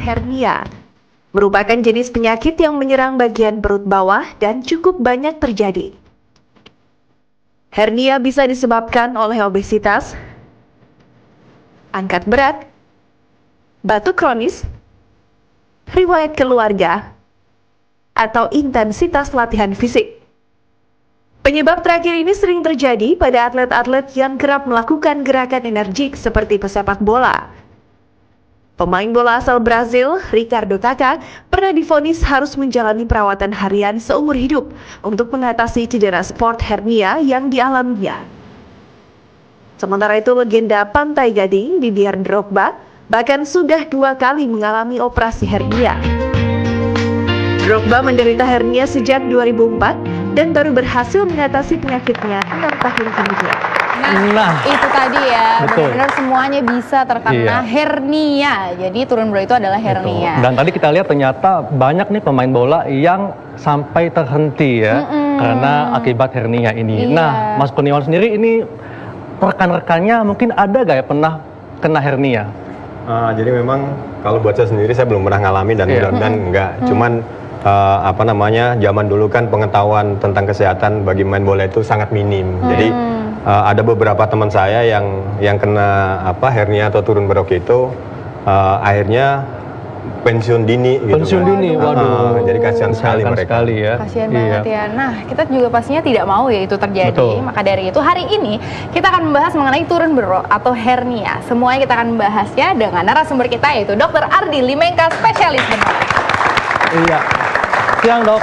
hernia merupakan jenis penyakit yang menyerang bagian perut bawah dan cukup banyak terjadi. Hernia bisa disebabkan oleh obesitas, angkat berat, batuk kronis, riwayat keluarga, atau intensitas latihan fisik. Penyebab terakhir ini sering terjadi pada atlet-atlet yang kerap melakukan gerakan energik seperti pesepak bola. Pemain bola asal Brazil, Ricardo Kaká, pernah divonis harus menjalani perawatan harian seumur hidup untuk mengatasi cedera sport hernia yang dialaminya. Sementara itu, legenda Pantai Gading, Didier Drogba, bahkan sudah 2 kali mengalami operasi hernia. Drogba menderita hernia sejak 2004 dan baru berhasil mengatasi penyakitnya 6 tahun kemudian. Nah, itu tadi ya, benar-benar semuanya bisa terkena Iya. hernia. Jadi turun bro itu adalah hernia. Dan tadi kita lihat ternyata banyak nih pemain bola yang sampai terhenti ya karena akibat hernia ini. Iya. Nah, Mas Kurniawan sendiri ini rekan-rekannya mungkin ada gak ya pernah kena hernia? Jadi memang kalau buat saya sendiri saya belum pernah ngalami dan mudah-mudahan enggak. Cuman zaman dulu kan pengetahuan tentang kesehatan bagi main bola itu sangat minim. Jadi ada beberapa teman saya yang kena hernia atau turun berok itu akhirnya pensiun dini gitu. Pensiun dini, waduh. Jadi kasihan sekali mereka. Ya. Kasihan banget ya. Nah, kita juga pastinya tidak mau ya itu terjadi. Betul. Maka dari itu hari ini kita akan membahas mengenai turun berok atau hernia. Semuanya kita akan membahasnya dengan narasumber kita yaitu Dr. Ardi Limengka, spesialis bedah. Iya. Siang, Dok.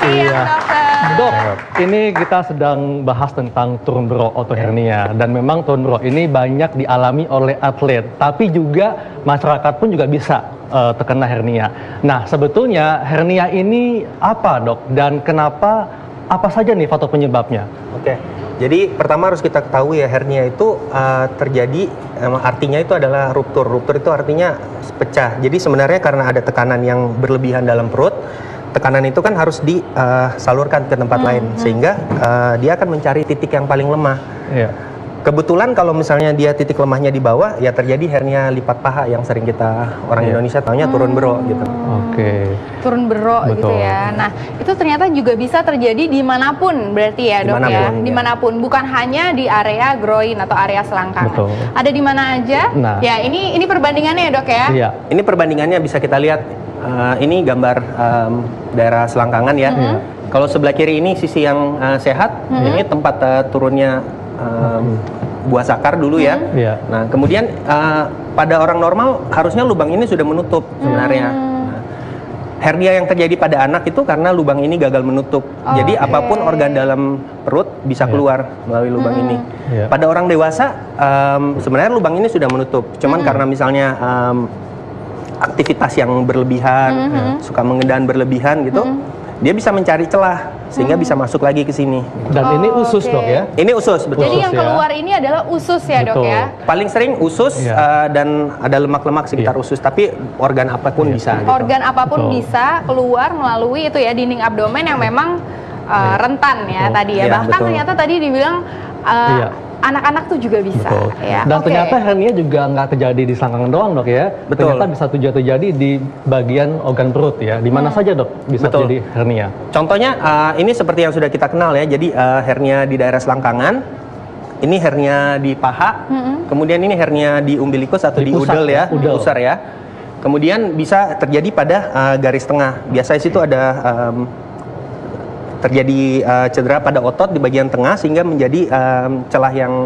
Siang, dokter. Dok, ini kita sedang bahas tentang turun berok atau hernia, dan memang turun berok ini banyak dialami oleh atlet, tapi juga masyarakat pun juga bisa terkena hernia. Nah, sebetulnya hernia ini apa, Dok? Dan kenapa, apa saja nih faktor penyebabnya? Oke, jadi pertama harus kita ketahui ya, hernia itu terjadi, artinya itu adalah ruptur. Ruptur itu artinya pecah. Jadi sebenarnya karena ada tekanan yang berlebihan dalam perut, tekanan itu kan harus disalurkan ke tempat lain, sehingga dia akan mencari titik yang paling lemah. Iya. Kebetulan kalau misalnya dia titik lemahnya di bawah, ya terjadi hernia lipat paha yang sering kita orang Indonesia taunya turun berok gitu. Oke. Turun berok gitu ya. Nah, itu ternyata juga bisa terjadi dimanapun berarti ya, Dok, ya. Dimanapun, ya. Dimanapun, bukan hanya di area groin atau area selangkangan. Betul. Ada di mana aja? Nah. Ya, ini perbandingannya ya, Dok ya. Iya. Ini perbandingannya bisa kita lihat. Ini gambar daerah selangkangan ya. Kalau sebelah kiri ini sisi yang sehat, ini tempat turunnya buah sakar dulu ya. Iya. Nah, kemudian pada orang normal harusnya lubang ini sudah menutup sebenarnya. Nah, hernia yang terjadi pada anak itu karena lubang ini gagal menutup. Jadi apapun organ dalam perut bisa keluar melalui lubang ini. Iya. Pada orang dewasa sebenarnya lubang ini sudah menutup. Cuman karena misalnya aktivitas yang berlebihan, suka mengendaan berlebihan gitu, dia bisa mencari celah sehingga bisa masuk lagi ke sini. Dan ini usus, Dok ya? Ini usus, betul. Jadi yang ya. keluar ini adalah usus ya, Dok Betul. ya. Paling sering usus dan ada lemak-lemak sekitar usus, tapi organ apapun bisa. Gitu. Organ apapun Betul. bisa keluar melalui itu ya, dinding abdomen yang memang rentan ya tadi ya. Iya, Bahkan betul. ternyata tadi dibilang Iya. anak-anak tuh juga bisa. Betul. Ya. Dan Oke. ternyata hernia juga nggak terjadi di selangkangan doang, Dok ya? Betul. Ternyata bisa terjadi di bagian organ perut ya. Di mana saja, Dok, bisa Betul. terjadi hernia? Contohnya ini seperti yang sudah kita kenal ya. Jadi hernia di daerah selangkangan, ini hernia di paha, kemudian ini hernia di umbilikus atau Di di pusar udel ya, ya, udel. pusar ya. Kemudian bisa terjadi pada garis tengah. Biasanya situ ada terjadi cedera pada otot di bagian tengah sehingga menjadi celah yang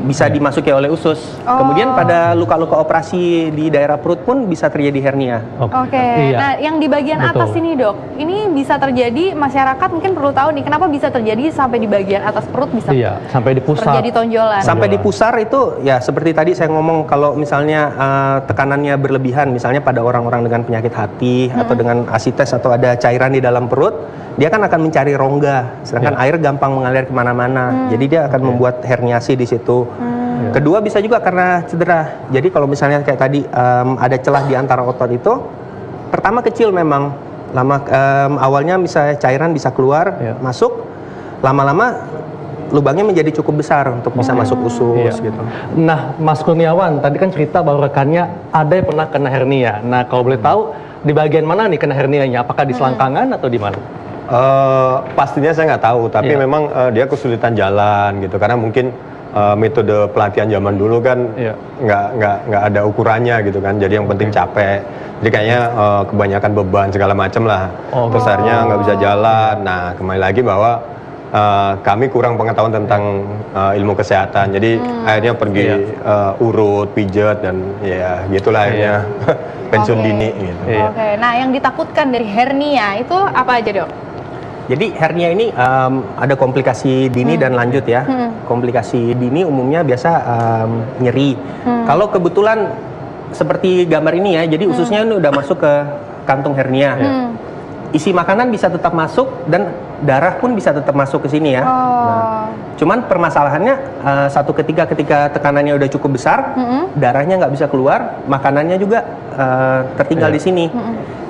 bisa dimasuki oleh usus. Kemudian pada luka-luka operasi di daerah perut pun bisa terjadi hernia. Oke. Iya. Nah, yang di bagian Betul. atas ini, Dok, ini bisa terjadi, masyarakat mungkin perlu tahu nih, kenapa bisa terjadi sampai di bagian atas perut bisa Iya, sampai di pusat. terjadi tonjolan. Sampai di pusar itu ya seperti tadi saya ngomong, kalau misalnya tekanannya berlebihan, misalnya pada orang-orang dengan penyakit hati atau dengan asites atau ada cairan di dalam perut, dia kan akan mencari rongga, sedangkan air gampang mengalir kemana-mana, jadi dia akan membuat herniasi di situ. Kedua bisa juga karena cedera. Jadi kalau misalnya kayak tadi ada celah di antara otot itu, pertama kecil memang, awalnya misalnya cairan bisa keluar, masuk, lama-lama lubangnya menjadi cukup besar untuk bisa masuk usus gitu. Nah, Mas Kurniawan tadi kan cerita bahwa rekannya ada yang pernah kena hernia. Nah, kalau boleh tahu di bagian mana nih kena hernianya? Apakah di selangkangan atau di mana? Pastinya saya nggak tahu, tapi memang dia kesulitan jalan gitu, karena mungkin metode pelatihan zaman dulu kan nggak ada ukurannya gitu kan, jadi yang penting capek. Jadi kayaknya kebanyakan beban segala macam lah, terus akhirnya nggak bisa jalan. Nah, kembali lagi bahwa kami kurang pengetahuan tentang ilmu kesehatan, jadi akhirnya pergi urut, pijat, dan ya gitulah akhirnya pensiun dini gitu. Oke, nah yang ditakutkan dari hernia itu apa aja, Dok? Jadi hernia ini ada komplikasi dini dan lanjut ya. Komplikasi dini umumnya biasa nyeri. Kalau kebetulan seperti gambar ini ya, jadi ususnya ini udah masuk ke kantung hernia. Isi makanan bisa tetap masuk dan darah pun bisa tetap masuk ke sini ya. Nah, cuman permasalahannya satu ketika tekanannya udah cukup besar, darahnya nggak bisa keluar, makanannya juga tertinggal di sini.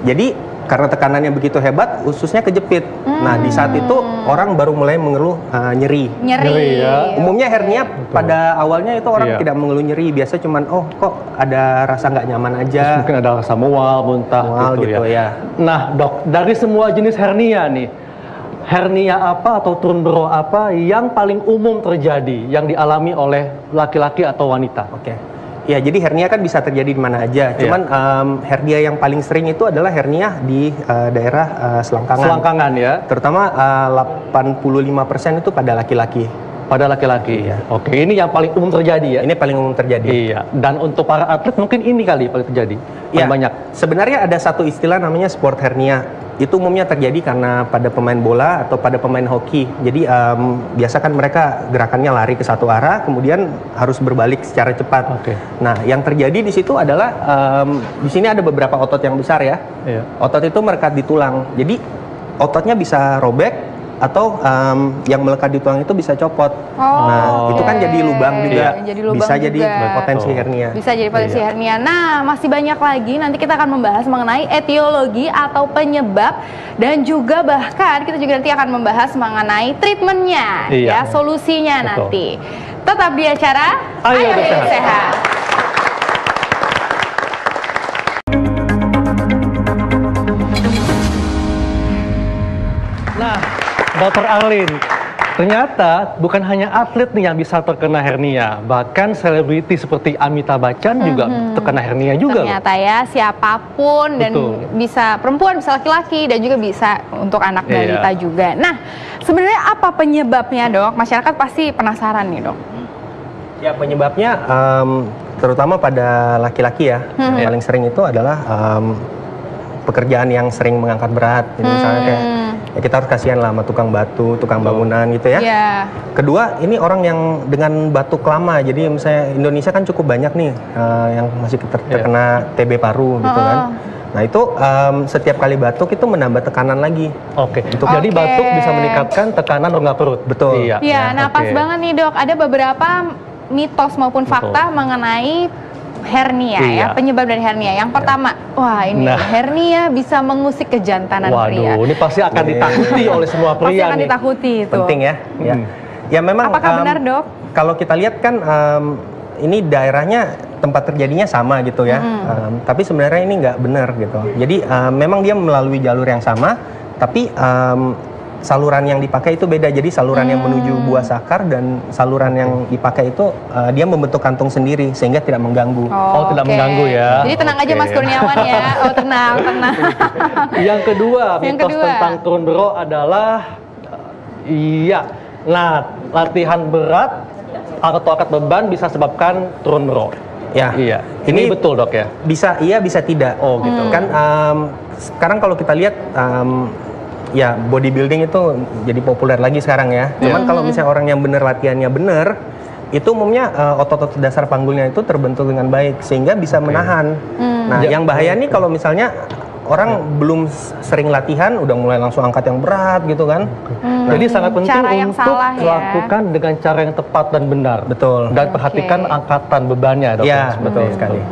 Jadi karena tekanannya begitu hebat, ususnya kejepit. Nah, di saat itu orang baru mulai mengeluh nyeri. Nyeri ya. Umumnya hernia pada awalnya itu orang tidak mengeluh nyeri, biasa cuman kok ada rasa nggak nyaman aja. Terus mungkin ada rasa mual, muntah gitu ya. Nah, Dok, dari semua jenis hernia nih, hernia apa atau turun bro apa yang paling umum terjadi yang dialami oleh laki-laki atau wanita? Ya, jadi hernia kan bisa terjadi di mana aja. Cuman hernia yang paling sering itu adalah hernia di daerah selangkangan. Selangkangan ya. Terutama 85% itu pada laki-laki. Pada laki-laki. Oke, ini yang paling umum terjadi ya. Ini paling umum terjadi. Iya. Dan untuk para atlet mungkin ini kali paling terjadi. Paling banyak. Sebenarnya ada satu istilah namanya sport hernia. Itu umumnya terjadi karena pada pemain bola atau pada pemain hoki. Jadi biasa kan mereka gerakannya lari ke satu arah, kemudian harus berbalik secara cepat. Nah, yang terjadi di situ adalah di sini ada beberapa otot yang besar ya. Otot itu merekat di tulang. Jadi ototnya bisa robek atau yang melekat di tulang itu bisa copot. Nah, itu kan jadi lubang juga. Bisa jadi potensi hernia. Bisa jadi potensi hernia. Nah, masih banyak lagi. Nanti kita akan membahas mengenai etiologi atau penyebab, dan juga bahkan kita juga nanti akan membahas mengenai treatmentnya, ya, solusinya nanti. Tetap di acara Ayo Hidup Sehat. Nah, Dr. Arlin, ternyata bukan hanya atlet nih yang bisa terkena hernia, bahkan selebriti seperti Amitabh Bachchan juga terkena hernia juga. Ternyata ya, siapapun, dan bisa perempuan, bisa laki-laki, dan juga bisa untuk anak balita juga. Nah, sebenarnya apa penyebabnya, Dok? Masyarakat pasti penasaran nih, Dok. Ya, penyebabnya terutama pada laki-laki ya. Yang paling sering itu adalah pekerjaan yang sering mengangkat berat. Jadi misalnya kayak kita harus kasihan lah sama tukang batu, tukang bangunan gitu ya. Kedua, ini orang yang dengan batuk lama. Jadi misalnya Indonesia kan cukup banyak nih yang masih terkena TB paru gitu kan. Nah, itu setiap kali batuk itu menambah tekanan lagi. Jadi batuk bisa meningkatkan tekanan rongga perut. Betul. Iya, nah pas banget nih, Dok. Ada beberapa mitos maupun fakta mengenai hernia ya, penyebab dari hernia. Yang pertama, wah ini hernia bisa mengusik kejantanan pria. Waduh, ini pasti akan ditakuti oleh semua pria. Pasti akan ditakuti itu. Penting ya. Ya memang. Apakah benar, Dok? Kalau kita lihat kan ini daerahnya tempat terjadinya sama gitu ya. Tapi sebenarnya ini nggak benar gitu. Jadi memang dia melalui jalur yang sama, tapi saluran yang dipakai itu beda. Jadi saluran yang menuju buah sakar dan saluran yang dipakai itu dia membentuk kantung sendiri sehingga tidak mengganggu. Tidak mengganggu ya. Jadi tenang aja Mas Kurniawan ya. Tenang. Yang kedua, mitos tentang turun bro adalah latihan berat atau angkat beban bisa sebabkan turun bro. Ini betul, Dok ya? Bisa iya, bisa tidak. Gitu. Kan sekarang kalau kita lihat ya bodybuilding itu jadi populer lagi sekarang ya. Cuman kalau misalnya orang yang benar latihannya benar, itu umumnya otot-otot dasar panggulnya itu terbentuk dengan baik sehingga bisa menahan. Nah, yang bahaya nih kalau misalnya orang belum sering latihan udah mulai langsung angkat yang berat gitu kan. Jadi sangat penting untuk lakukan dengan cara yang tepat dan benar. Betul. Dan perhatikan angkatan bebannya, Dok. Ya, betul sekali.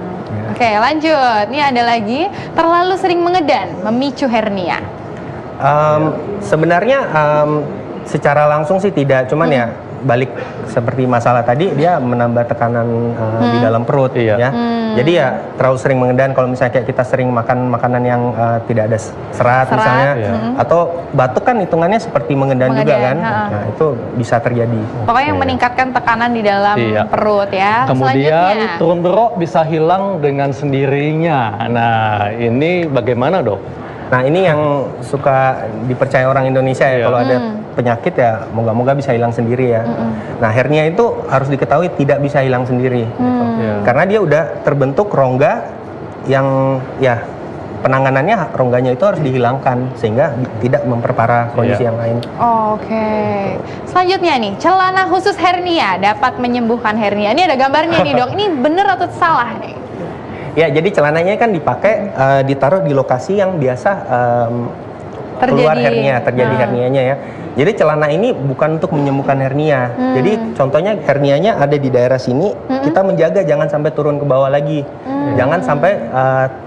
Oke, lanjut. Ini ada lagi, terlalu sering mengedan memicu hernia. Sebenarnya secara langsung sih tidak, cuman ya balik seperti masalah tadi, dia menambah tekanan di dalam perut ya. Jadi ya terlalu sering mengedan, kalau misalnya kayak kita sering makan makanan yang tidak ada serat misalnya, atau batuk kan hitungannya seperti mengedan juga kan. Nah, itu bisa terjadi. Pokoknya yang meningkatkan tekanan di dalam perut ya. Kemudian turun bro bisa hilang dengan sendirinya. Nah, ini bagaimana dok? Nah, ini yang suka dipercaya orang Indonesia ya, kalau ada penyakit ya moga-moga bisa hilang sendiri ya. Nah, hernia itu harus diketahui tidak bisa hilang sendiri gitu. Karena dia udah terbentuk rongga yang ya penanganannya rongganya itu harus dihilangkan sehingga tidak memperparah kondisi yang lain. Oke. Selanjutnya nih, celana khusus hernia dapat menyembuhkan hernia. Ini ada gambarnya nih dok, ini bener atau salah nih? Ya, jadi celananya kan dipakai ditaruh di lokasi yang biasa keluar hernia, terjadi hernianya ya. Jadi celana ini bukan untuk menyembuhkan hernia. Jadi contohnya hernianya ada di daerah sini, kita menjaga jangan sampai turun ke bawah lagi. Jangan sampai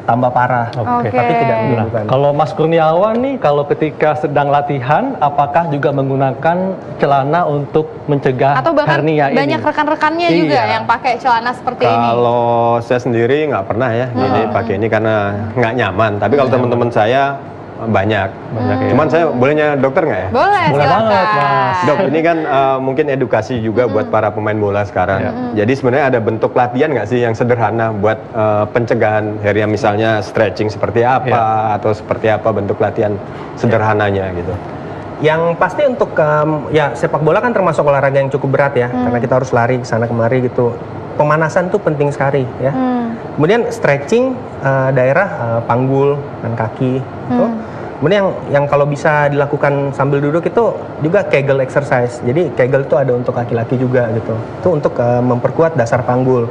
tambah parah. Tapi tidak menyembuhkan. Kalau Mas Kurniawan nih, kalau ketika sedang latihan, apakah juga menggunakan celana untuk mencegah atau bahkan hernia ini? Banyak rekan-rekannya juga yang pakai celana seperti ini. Kalau saya sendiri nggak pernah ya, gini pakai ini karena nggak nyaman. Tapi kalau teman-teman saya banyak ya. Cuman saya bolehnya dokter nggak ya? Boleh banget Mas. Dok, ini kan mungkin edukasi juga buat para pemain bola sekarang. Jadi sebenarnya ada bentuk latihan nggak sih yang sederhana buat pencegahan hernia, misalnya stretching seperti apa atau seperti apa bentuk latihan sederhananya gitu? Yang pasti untuk ya sepak bola kan termasuk olahraga yang cukup berat ya, karena kita harus lari ke sana kemari gitu. Pemanasan tuh penting sekali ya. Kemudian stretching daerah panggul dan kaki itu. Kemudian yang kalau bisa dilakukan sambil duduk itu juga Kegel exercise. Jadi Kegel itu ada untuk laki-laki juga gitu. Itu untuk memperkuat dasar panggul.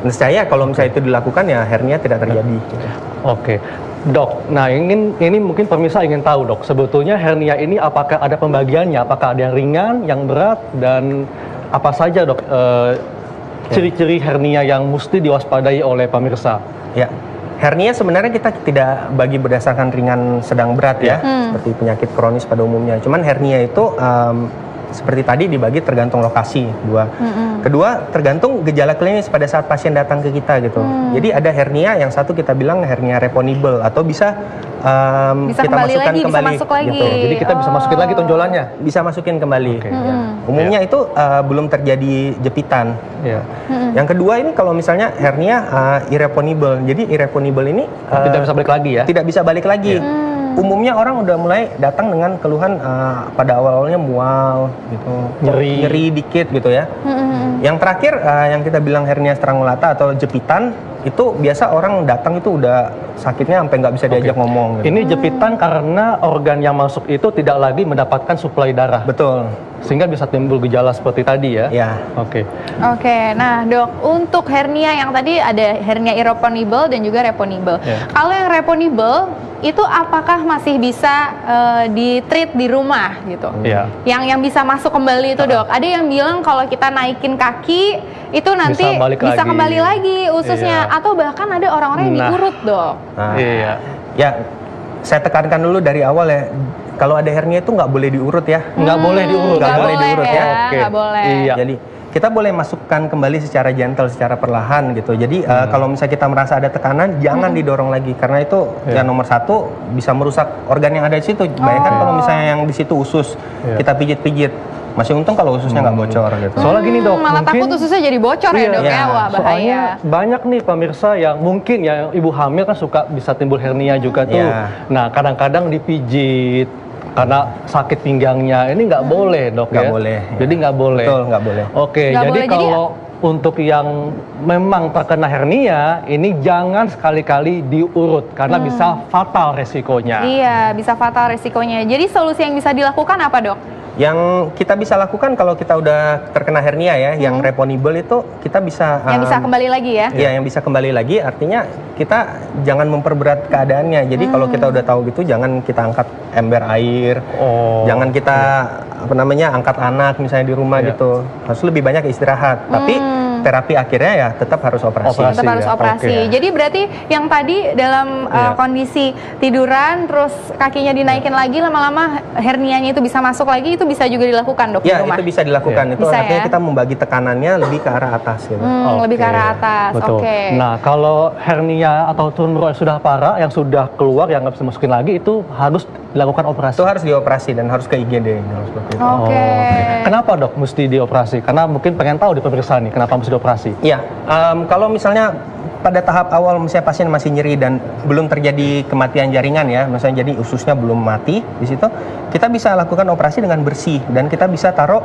Niscaya kalau misalnya itu dilakukan ya hernia tidak terjadi. Gitu. Oke. Dok, nah ini mungkin pemirsa ingin tahu dok, sebetulnya hernia ini apakah ada pembagiannya? Apakah ada yang ringan, yang berat, dan apa saja dok ciri-ciri hernia yang mesti diwaspadai oleh pemirsa? Ya, hernia sebenarnya kita tidak bagi berdasarkan ringan, sedang, berat ya, seperti penyakit kronis pada umumnya. Cuman hernia itu seperti tadi dibagi tergantung lokasi, Kedua, tergantung gejala klinis pada saat pasien datang ke kita gitu. Jadi ada hernia yang satu kita bilang hernia reponibel atau bisa kita masukkan kembali. Bisa masuk lagi. Gitu. Jadi kita bisa masukin lagi tonjolannya? Bisa masukin kembali. Umumnya itu belum terjadi jepitan. Yang kedua ini kalau misalnya hernia irreponibel. Jadi irreponibel ini tidak bisa balik lagi ya? Tidak bisa balik lagi. Umumnya orang udah mulai datang dengan keluhan pada awal-awalnya mual gitu, nyeri dikit gitu ya. Yang terakhir yang kita bilang hernia strangulata atau jepitan, itu biasa orang datang itu udah sakitnya sampai nggak bisa diajak ngomong. Gitu. Ini jepitan karena organ yang masuk itu tidak lagi mendapatkan suplai darah. Betul. Sehingga bisa timbul gejala seperti tadi ya? Ya. Oke, nah dok, untuk hernia yang tadi ada hernia irreponibel dan juga reponibel. Kalau yang reponibel itu apakah masih bisa di-treat di rumah gitu? Yang bisa masuk kembali itu dok, ada yang bilang kalau kita naikin kaki itu nanti bisa kembali lagi ususnya, atau bahkan ada orang-orang yang diurut dok. Ya, saya tekankan dulu dari awal ya. Kalau ada hernia itu nggak boleh diurut ya. Nggak boleh diurut. Nggak boleh diurut ya. Nggak boleh. Jadi kita boleh masukkan kembali secara gentle, secara perlahan gitu. Jadi kalau misalnya kita merasa ada tekanan, jangan didorong lagi karena itu yang nomor satu bisa merusak organ yang ada di situ. Bayangkan kalau misalnya yang di situ usus, kita pijit-pijit. Masih untung kalau ususnya nggak bocor gitu. Soalnya gini dok, malah takut ususnya jadi bocor ya dok ya, wah bahaya. Soalnya banyak nih pemirsa yang mungkin ya ibu hamil kan suka bisa timbul hernia juga tuh. Nah kadang-kadang dipijit karena sakit pinggangnya, ini nggak boleh dok nggak ya? Boleh. Jadi nggak boleh. Betul, nggak boleh. Oke, jadi kalau untuk yang memang terkena hernia, ini jangan sekali-kali diurut karena bisa fatal resikonya. Iya, bisa fatal resikonya. Jadi solusi yang bisa dilakukan apa dok? Yang kita bisa lakukan kalau kita udah terkena hernia ya, yang reponibel itu kita bisa yang bisa kembali lagi ya? Iya, yang bisa kembali lagi. Artinya kita jangan memperberat keadaannya. Jadi kalau kita udah tahu gitu, jangan kita angkat ember air, jangan kita angkat anak misalnya di rumah gitu. Harus lebih banyak istirahat. Tapi terapi akhirnya ya tetap harus operasi. Tetap harus operasi. Jadi berarti yang tadi dalam kondisi tiduran terus kakinya dinaikin lagi, lama-lama hernianya itu bisa masuk lagi, itu bisa juga dilakukan dok di Ya, rumah? itu bisa dilakukan. Itu Bisa, artinya ya? kita membagi tekanannya lebih ke arah atas gitu. Lebih ke arah atas, Betul. oke. Nah, kalau hernia atau tumor yang sudah parah, yang sudah keluar, yang nggak bisa masukin lagi, itu harus dilakukan operasi. Itu harus dioperasi dan harus ke IGD seperti itu. Oke. Kenapa dok mesti dioperasi? Karena mungkin pengen tahu di pemirsa nih, kenapa mesti dioperasi? Ya, kalau misalnya pada tahap awal misalnya pasien masih nyeri dan belum terjadi kematian jaringan ya, misalnya jadi ususnya belum mati di situ, kita bisa lakukan operasi dengan bersih dan kita bisa taruh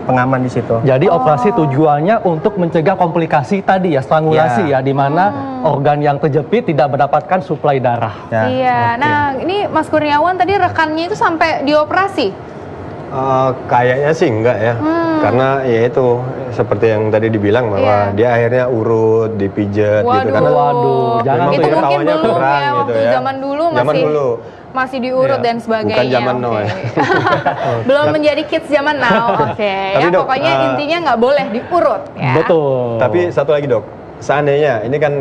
pengaman di situ. Jadi operasi tujuannya untuk mencegah komplikasi tadi ya, strangulasi ya, di mana organ yang terjepit tidak mendapatkan suplai darah. Ya. Iya. Nah, ini Mas Kurniawan tadi rekannya itu sampai dioperasi. Kayaknya sih enggak ya, karena ya itu seperti yang tadi dibilang bahwa dia akhirnya urut, dipijat gitu kan. Waduh, jangan itu tuh mungkin belum kurang ya, waktu gitu ya. zaman dulu Zaman masih diurut dan sebagainya. Bukan zaman now ya. Belum menjadi kids zaman now. Oke. Tapi, Ya Dok, pokoknya intinya nggak boleh diurut ya. Betul. Tapi satu lagi dok, seandainya ini kan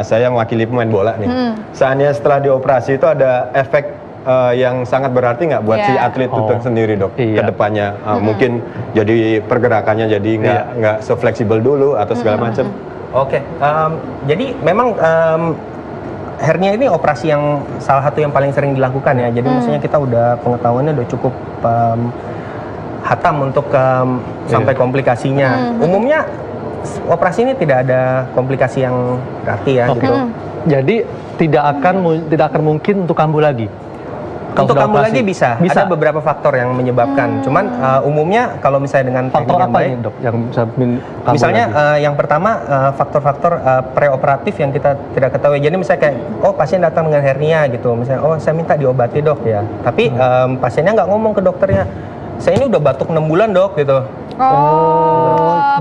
saya mewakili pemain bola nih, seandainya setelah dioperasi itu ada efek yang sangat berarti nggak buat si atlet itu sendiri dok, ke depannya mungkin jadi pergerakannya jadi nggak se-fleksibel dulu atau segala macam. Oke, jadi memang hernia ini operasi yang salah satu yang paling sering dilakukan ya. Jadi maksudnya kita udah pengetahuannya udah cukup hatam untuk sampai komplikasinya. Umumnya operasi ini tidak ada komplikasi yang berarti ya gitu. Jadi tidak akan mungkin untuk kambuh lagi. Untuk kambuh lagi bisa. Ada beberapa faktor yang menyebabkan. Cuman umumnya kalau misalnya dengan faktor teknik yang apa baik, ini dok yang bisa misalnya yang pertama faktor-faktor preoperatif yang kita tidak ketahui. Jadi misalnya kayak pasien datang dengan hernia gitu, misalnya saya minta diobati dok ya. Tapi pasiennya nggak ngomong ke dokternya, saya ini udah batuk 6 bulan dok gitu.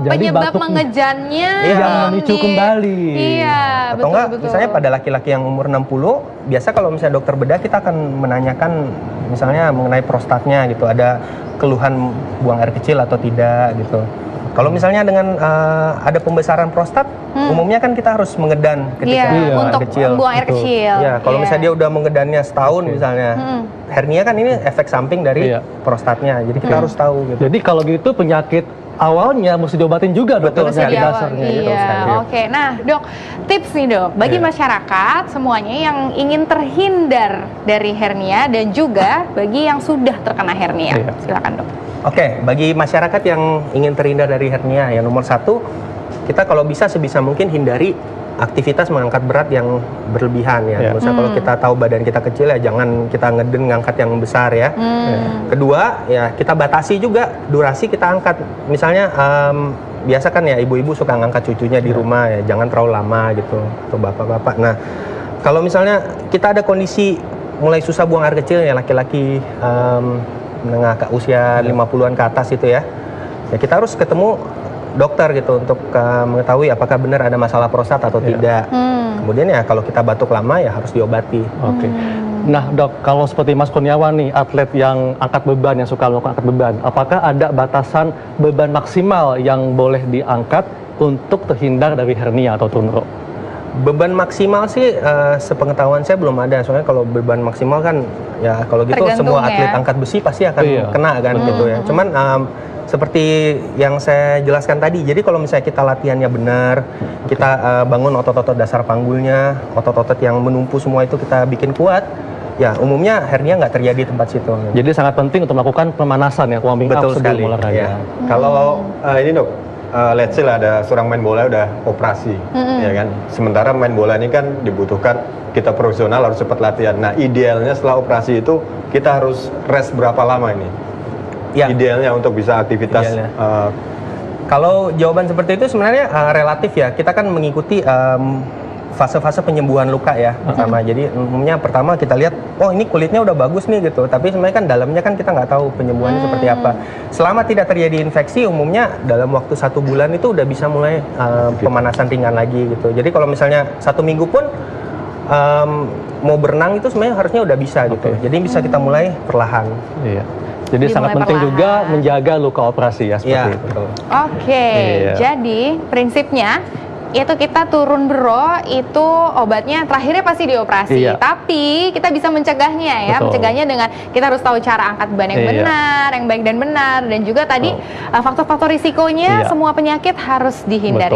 Jadi penyebab batuk mengejannya yang memicu kembali. Iya, atau enggak misalnya pada laki-laki yang umur 60, biasa kalau misalnya dokter bedah kita akan menanyakan misalnya mengenai prostatnya gitu, ada keluhan buang air kecil atau tidak gitu. Kalau misalnya dengan ada pembesaran prostat, umumnya kan kita harus mengedan ketika untuk buang air kecil. Ya, kalau misalnya dia udah mengedannya setahun misalnya, hernia kan ini efek samping dari prostatnya, jadi kita harus tahu gitu. Jadi kalau gitu penyakit awalnya mesti diobatin juga dok. Betul sekali. Dasarnya. Oke. Nah dok, tips nih dok, bagi masyarakat semuanya yang ingin terhindar dari hernia dan juga bagi yang sudah terkena hernia. Silakan dok. Oke, bagi masyarakat yang ingin terhindar dari hernia, yang nomor satu, kita kalau bisa sebisa mungkin hindari aktivitas mengangkat berat yang berlebihan ya. Misalnya kalau kita tahu badan kita kecil ya jangan kita ngeden ngangkat yang besar ya. Kedua ya kita batasi juga durasi kita angkat. Misalnya biasa kan ya ibu-ibu suka ngangkat cucunya di rumah ya, jangan terlalu lama gitu, atau bapak-bapak. Nah kalau misalnya kita ada kondisi mulai susah buang air kecil ya, laki-laki menengah ke usia 50-an ke atas itu ya, kita harus ketemu dokter gitu untuk mengetahui apakah benar ada masalah prostat atau tidak. Kemudian ya kalau kita batuk lama ya harus diobati. Oke. Nah dok, kalau seperti Mas Kurniawan nih, atlet yang angkat beban, yang suka melakukan angkat beban, apakah ada batasan beban maksimal yang boleh diangkat untuk terhindar dari hernia atau tumor? Beban maksimal sih sepengetahuan saya belum ada. Soalnya kalau beban maksimal kan ya kalau gitu tergantung semua atlet angkat besi pasti akan kena kan gitu ya. Cuman seperti yang saya jelaskan tadi, jadi kalau misalnya kita latihannya benar, kita bangun otot-otot dasar panggulnya, otot-otot yang menumpu semua itu kita bikin kuat, ya umumnya hernia nggak terjadi di tempat situ. Jadi sangat penting untuk melakukan pemanasan ya, warming up sebelum olahraga. Ya. Kalau ini dok, let's say lah ada seorang main bola udah operasi, ya kan. Sementara main bola ini kan dibutuhkan kita profesional harus cepat latihan. Nah idealnya setelah operasi itu kita harus rest berapa lama ini? Ya. Idealnya untuk bisa aktivitas. Kalau jawaban seperti itu sebenarnya relatif ya. Kita kan mengikuti fase-fase penyembuhan luka ya pertama. Jadi umumnya pertama kita lihat, ini kulitnya udah bagus nih gitu. Tapi sebenarnya kan dalamnya kan kita nggak tahu penyembuhannya seperti apa. Selama tidak terjadi infeksi, umumnya dalam waktu 1 bulan itu udah bisa mulai pemanasan ringan lagi gitu. Jadi kalau misalnya 1 minggu pun mau berenang itu sebenarnya harusnya udah bisa gitu. Jadi bisa kita mulai perlahan. Iya. Jadi sangat penting juga menjaga luka operasi ya seperti itu. Oke, jadi prinsipnya Itu kita turun bro, itu obatnya terakhirnya pasti dioperasi. Tapi kita bisa mencegahnya ya. Betul. Mencegahnya dengan kita harus tahu cara angkat beban yang benar, yang baik dan benar. Dan juga tadi faktor-faktor risikonya semua penyakit harus dihindari. Betul.